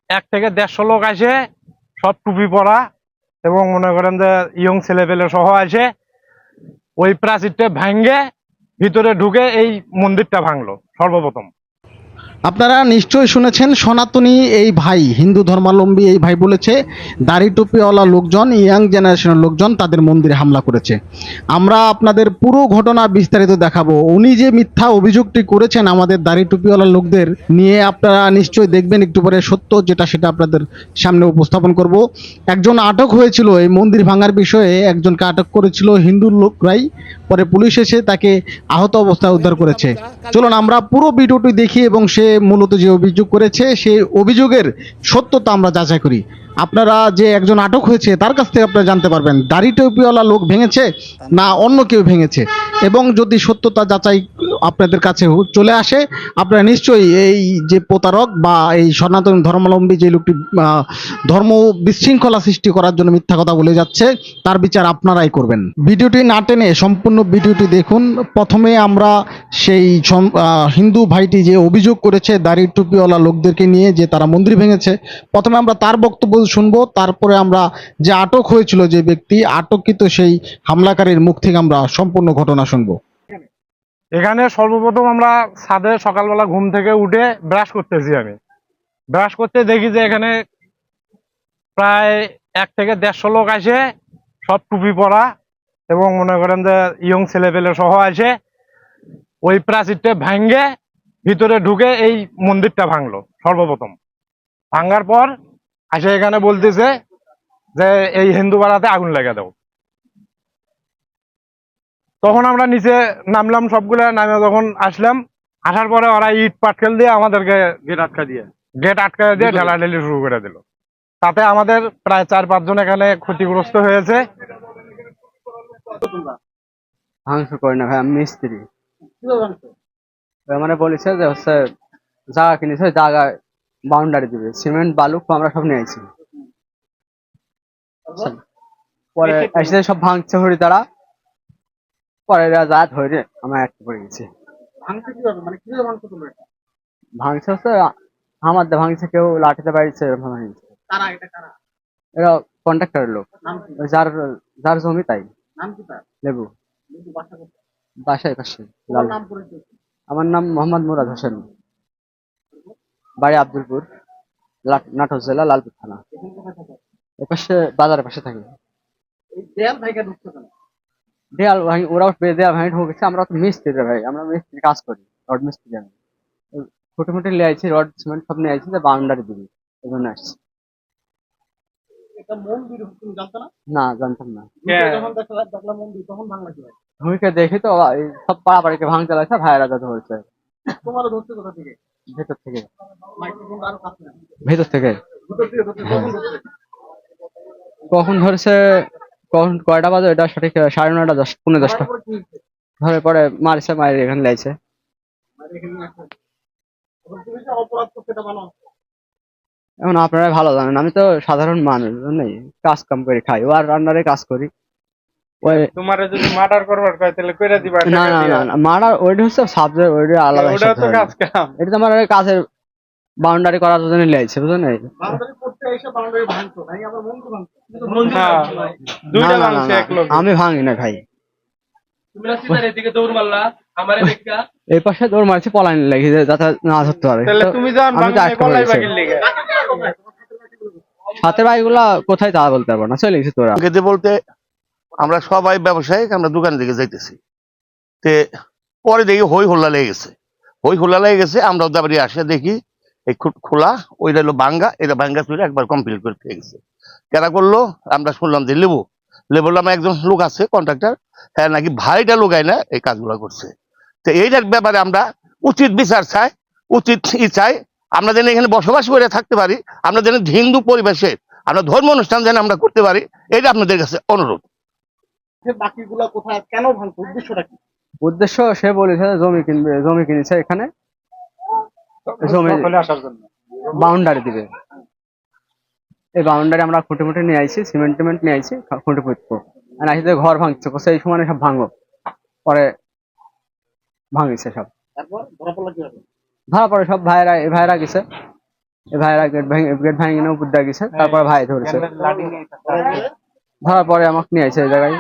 100 থেকে 150 লোক আসে, সব টুপি পরা এবং মনে করেন যে ইয়ং ছেলেপেলে সহ আসে, ওই প্রাচীরটা ভাঙ্গে ভিতরে ঢুকে এই মন্দিরটা ভাঙলো সর্বপ্রথম। আপনারা নিশ্চয়ই শুনেছেন, সনাতনী এই ভাই, হিন্দু ধর্মাবলম্বী এই ভাই বলেছে দাড়ি টুপিওয়ালা লোকজন, ইয়াং জেনারেশনের লোকজন তাদের মন্দিরে হামলা করেছে। আমরা আপনাদের পুরো ঘটনা বিস্তারিত দেখাবো। উনি যে মিথ্যা অভিযোগটি করেছেন আমাদের দাড়ি টুপিওয়ালা লোকদের নিয়ে, আপনারা নিশ্চয়ই দেখবেন একটু পরে সত্য যেটা সেটা আপনাদের সামনে উপস্থাপন করব। একজন আটক হয়েছিল এই মন্দির ভাঙার বিষয়ে, একজনকে আটক করেছিল হিন্দু লোকরাই, পরে পুলিশ এসে তাকে আহত অবস্থায় উদ্ধার করেছে। চলুন আমরা পুরো ভিডিওটি দেখি এবং সে মূলত যে অভিযোগ করেছে সেই অভিযোগের সত্যতা আমরা যাচাই করি। আপনারা যে একজন আটক হয়েছে তার কাছ থেকে আপনারা জানতে পারবেন দাড়ি টুপিওয়ালা লোক ভেঙেছে না অন্য কেউ ভেঙেছে, এবং যদি সত্যতা যাচাই আপনাদের কাছে চলে আসে, আপনারা নিশ্চয়ই এই যে প্রতারক বা এই সনাতন ধর্মাবলম্বী যে লোকটি ধর্ম বিশৃঙ্খলা সৃষ্টি করার জন্য মিথ্যা কথা বলে যাচ্ছে তার বিচার আপনারাই করবেন। ভিডিওটি না টেনে সম্পূর্ণ ভিডিওটি দেখুন। প্রথমে আমরা সেই হিন্দু ভাইটি যে অভিযোগ করেছে দাড়ি টুপিওয়ালা লোকদেরকে নিয়ে যে তারা মন্দির ভেঙেছে, প্রথমে আমরা তার বক্তব্য শুনবো, তারপরে আমরা যে আটক হয়েছিল যে ব্যক্তি আটককৃত সেই হামলাকারীর মুখ থেকে আমরা সম্পূর্ণ ঘটনা শুনবো। এখানে সর্বপ্রথম আমরা ছাদে সকালবেলা ঘুম থেকে উঠে ব্রাশ করতেছি। আমি ব্রাশ করতে দেখি যে এখানে প্রায় 100 থেকে 150 লোক আসে, সব টুপি পরা এবং মনে করেন যে ইয়ং ছেলেপেলে সহ আসে, ওই প্রাচীরটা ভাঙ্গে ভিতরে ঢুকে এই মন্দিরটা ভাঙলো সর্বপ্রথম। ভাঙ্গার পর আসে এখানে বলতেছে যে এই হিন্দু পাড়াতে আগুন লেগে দাও। তখন আমরা নিচে নামলাম, সবগুলা নামে যখন আসলাম, আসার পরে ওরা ইট পাটকেল দিয়ে আমাদেরকে গেট আটকা দিয়ে ঢেলাঢেলি শুরু করে দিল। তাতে আমাদের প্রায় 4-5 জন এখানে ক্ষতিগ্রস্ত হয়েছে। ভাঙচুর করি না ভাই, আমি মিস্ত্রি। মানে বলেছে যে হচ্ছে জায়গা কিনেছে, জায়গায় বাউন্ডারি দিবে, সিমেন্ট বালু আমরা সব নিয়ে আইছি। পরে এসে সব ভাঙছে হরি তারা, পরে যা ধরে আমরা একটা পড়ে গেছি। ভাঙছে হচ্ছে আমাদের ভাঙছে, কেউ লাঠিতে বাড়িছে, এরকম ভাঙছে। এরা কন্ট্রাক্টরের লোক, যার যার জমি তাই। লেবু বাসায় পাশে। আমার নাম মোহাম্মদ মুরাদ হোসেন, বাড়ি আব্দুলপুর, নাটোর জেলা, লালপুর থানা। এপাশে বাজারের পাশে থাকি। দেয়াল ভাঙি, ওরা দেয়াল ভাঙি ঢুকেছে। আমরা তো মিস্ত্রি রে ভাই, আমরা মিস্ত্রি কাজ করি, রড মিস্ত্রি। আমি ফুটে ফুটে নিয়ে আইছি, রড সিমেন্ট সব নিয়ে আইছি, বাউন্ডারি দিবি, এই জন্য আসছি। না, জানতাম না। ভূমিকে দেখি তো এই সব পাড়াপাড়িকে ভাঙতে লাগছে, ভাইয়েরা যা ধরছে। ভেতর থেকে, ভেতর থেকে। কখন ধরেছে, কখন কয়টা বাজে এটা সঠিক 9:30, 10, 9:45 ধরে পরে মারছে, মায়ের এখানে লাইছে। এখন আপনারা ভালো জানেন, আমি তো সাধারণ মানুষ, জানেন, কাজ কাম করে খাই, ও আর রান্নারে কাজ করি। তোমারে যদি মার্ডার করবার কয় তাহলে কইরা দিবা? না না না না, মার্ডার ওইটা হচ্ছে সাবজেক্ট, ওইটা আলাদা। ওটা তো কাজ কাম, এটা তো আমার কাজের বাউন্ডারি করার জন্য লাইছে, বুঝলেন? দুইটা ভাঙছে এক লোক। আমি ভাঙি না ভাই, এই পাশে দৌড় মারছি পলাইন লাগি যাতে না ধরতে পারে। তুমি যখন আমি তো আটকা পড়েছি। সাথে ভাইগুলা কোথায় তা বলতে পারবো না, চলে গেছি তোরা। বলতে আমরা সবাই ব্যবসায়ী, আমরা দোকান দিকে যাইতেছি, তে পরে দেখি হই হোল্লা লেগে গেছে। হই হোল্লা লেগে গেছে, আমরা দাবারি আসে দেখি এই খোলা, ওইটা হলো ভাঙ্গা, এটা ভাঙ্গা চুরে একবার কমপ্লিট করে দিয়ে গেছে। কেনা করলো আমরা শুনলাম যে লেবু নামে একজন লোক আছে কন্ট্রাক্টর, হ্যাঁ নাকি ভাইটা লোকায় না এই কাজগুলো করছে। তো এইটার ব্যাপারে আমরা উচিত বিচার চাই, উচিত চাই। আমরা যেন এখানে বসবাস করে থাকতে পারি, আমরা যেন হিন্দু পরিবেশে আমরা ধর্ম অনুষ্ঠান যেন আমরা করতে পারি, এটা আপনাদের কাছে অনুরোধ। বাকিগুলো কোথায়, কেন ভাঙছে, উদ্দেশ্যটা কি? উদ্দেশ্য সে বলেছে জমি কিনবে, জমি কিনেছে এখানে, জমি আসার জন্য বাউন্ডারি দিবে। এই বাউন্ডারি আমরা খুঁটে ফুটে নিয়ে আইছি, সিমেন্ট টিমেন্ট নিয়ে আইছি, খুঁটে ফুটবো আসতে ঘর ভাঙছে, সেই সময় সব ভাঙবো। পরে ভাঙিছে সব, ধরা পড়ে সব ভাইয়েরা, ভাইয়েরা গেছে, এই ভাইরা গেট ভেঙে নিয়ে উপর দিয়ে গেছে, তারপরে ভাই ধরেছে। ধরার পরে আমাকে নিয়ে আসে এই জায়গায়।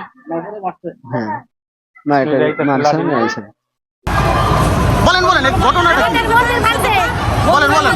হ্যাঁ, মারছে নিয়ে আসে। বলেন বলেন এই ঘটনাটা কি? বলেন বলেন।